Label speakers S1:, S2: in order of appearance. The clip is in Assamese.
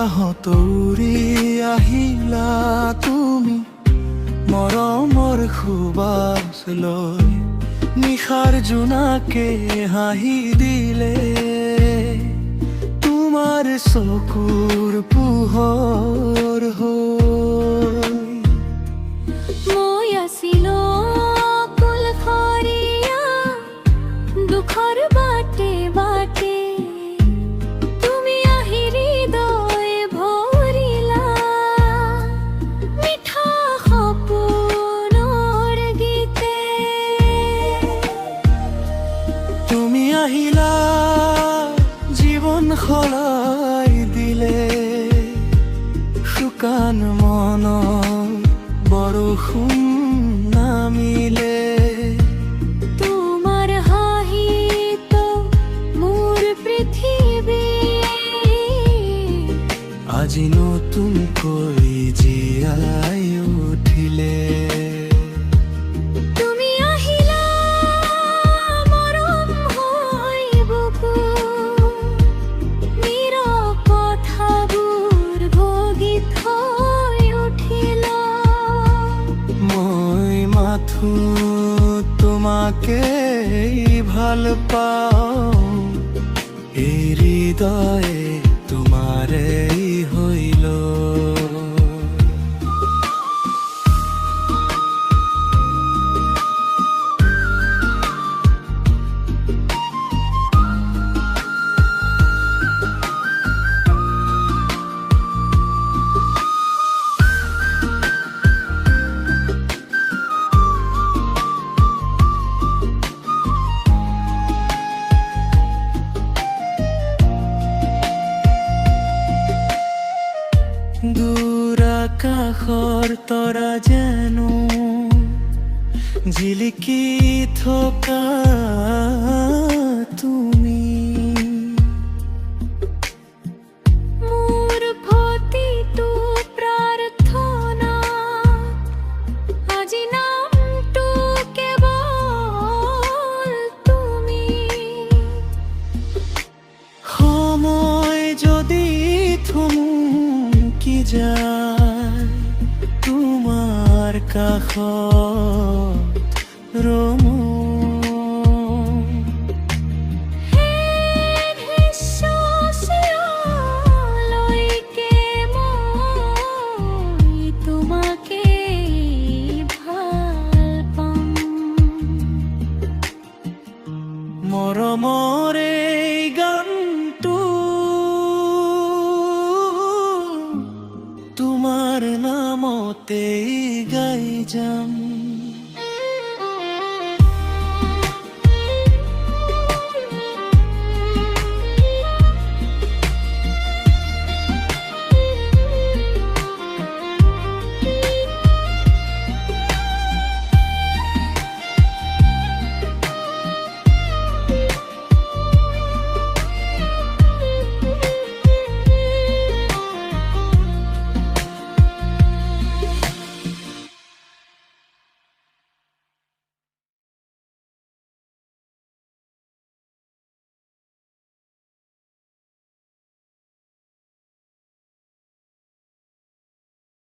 S1: বতাহত উৰি আহিলা তুমি মৰমৰ সুবাস লৈ, নিশাৰ জোনাকে হাঁহি দিলে তোমাৰ চকুৰ পোহৰ হৈ।
S2: মই আছিলো কুলফৰীয়া দুখৰ বাটে বাটে, তুমি আহি হৃদয় ভৰিলা মিঠা সপোনৰ গীতে।
S1: তুমি আহিলা জীৱন সলাই দিলে, শুকান মনৰ বৰষুণ নামিলে।
S2: তোমাৰ হাঁহিতো মোৰ পৃথিৱী
S1: আজি নতুনকৈ জীয়াই উঠিলে।
S2: তুমি আহিলা মৰম হৈ বুকু, নীৰৱ কথাবোৰ গগীত হৈ উঠিল।
S1: মই মাথো তোমাকে ভাল পাওঁ, এই হৃদয়ে তোমাৰে হইল। দূৰ আকাশৰ তৰা যেন জিলিকি থকা তুমি,
S2: মোৰ প্ৰতিটো প্ৰাৰ্থনা আজি নামটো কেৱল তুমি।
S1: সময় যদি থমকি যায় তোমাৰ কাষত ৰমো,
S2: লৈকে মই তোমাকে ভাল পাম।
S1: মৰমৰ এই গানটো তোমাৰ নামতেই গাই যাম।